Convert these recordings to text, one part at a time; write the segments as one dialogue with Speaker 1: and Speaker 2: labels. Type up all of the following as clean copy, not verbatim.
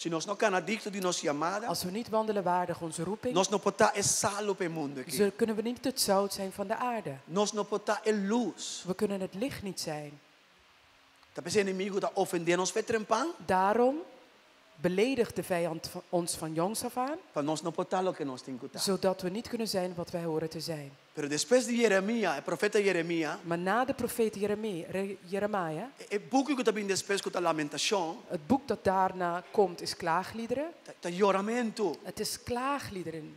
Speaker 1: Se nós não canadicto de nossa chamada,
Speaker 2: Als we niet wandelen waardig onze roeping,
Speaker 1: nós não podemos é sal op o mundo aqui.
Speaker 2: kunnen we niet het zout zijn van de aarde.
Speaker 1: Nós não podemos é luz.
Speaker 2: We kunnen het licht niet zijn.
Speaker 1: Talvez o inimigo está ofendendo nos vetrempang,
Speaker 2: Daarom beledigt de vijand ons van jongs af aan,
Speaker 1: para nós não podemos o que nós temos que estar.
Speaker 2: zodat we niet kunnen zijn wat wij horen te zijn.
Speaker 1: Pero depois de Jeremia, o profeta Jeremia,
Speaker 2: Maar na de profeet Jeremia,
Speaker 1: o boek que também depois que a lamentação,
Speaker 2: het boek dat daarna komt is klaagliederen.
Speaker 1: tá choramento.
Speaker 2: Het is klaagliederen.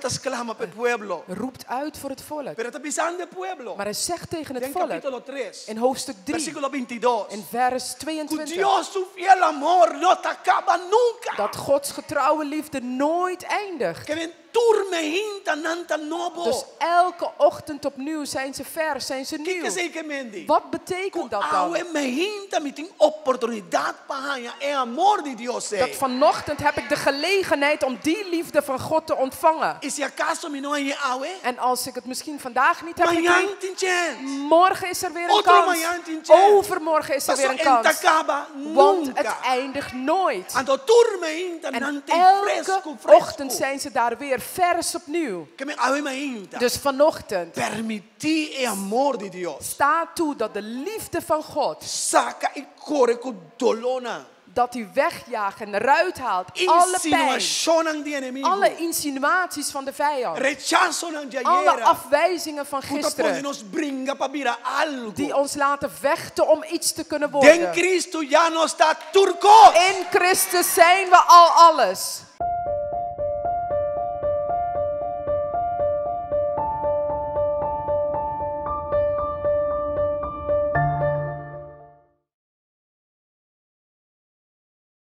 Speaker 1: Exclama para o pueblo.
Speaker 2: Roept uit voor het volk.
Speaker 1: Pero está pisando o pueblo.
Speaker 2: Maar hij zegt tegen het
Speaker 1: En
Speaker 2: volk
Speaker 1: capítulo 3,
Speaker 2: in hoofdstuk 3,
Speaker 1: versículo 22.
Speaker 2: in vers
Speaker 1: Que
Speaker 2: 22,
Speaker 1: Dios su fiel amor no te acaba nunca.
Speaker 2: dat Gods getrouwe liefde nooit eindigt.
Speaker 1: Que ven turme hinta nanta novo.
Speaker 2: Dus elke ochtend opnieuw zijn ze vers, zijn ze
Speaker 1: Que
Speaker 2: nieuw.
Speaker 1: sei que mendi?
Speaker 2: Wat betekent dat dan?
Speaker 1: Awe me hinta me tem oportunidade para ganhar é amor de Deus.
Speaker 2: Dat vanochtend heb ik de gelegenheid om die liefde van God te ontvangen.
Speaker 1: E se acaso me não é awe?
Speaker 2: En als ik het misschien vandaag niet heb
Speaker 1: Manhã
Speaker 2: gekregen,
Speaker 1: tem chance.
Speaker 2: morgen is er weer een
Speaker 1: Otro
Speaker 2: kans.
Speaker 1: manhã tem chance.
Speaker 2: Overmorgen is er weer
Speaker 1: Paso
Speaker 2: een
Speaker 1: enta
Speaker 2: kans.
Speaker 1: acaba
Speaker 2: Want het
Speaker 1: nunca.
Speaker 2: eindigt nooit.
Speaker 1: Ando turme hinta
Speaker 2: En
Speaker 1: nante
Speaker 2: elke
Speaker 1: fresco
Speaker 2: ochtend
Speaker 1: fresco.
Speaker 2: zijn ze daar weer vers opnieuw.
Speaker 1: Que me awe me hinta.
Speaker 2: Dus vanochtend
Speaker 1: Permitir é amor de Deus.
Speaker 2: sta toe dat de liefde van God,
Speaker 1: Saca e corre com dolona.
Speaker 2: dat hij wegjaagt en eruit haalt alle pijn,
Speaker 1: Insinuação de inimigo.
Speaker 2: alle insinuaties van de vijand,
Speaker 1: Rechazo de
Speaker 2: alle
Speaker 1: ayer.
Speaker 2: afwijzingen van
Speaker 1: Puta pode
Speaker 2: gisteren,
Speaker 1: nos brinca para virar algo.
Speaker 2: die ons laten vechten om iets te kunnen
Speaker 1: Den
Speaker 2: worden.
Speaker 1: Cristo já não está turco.
Speaker 2: In Christus zijn we al alles.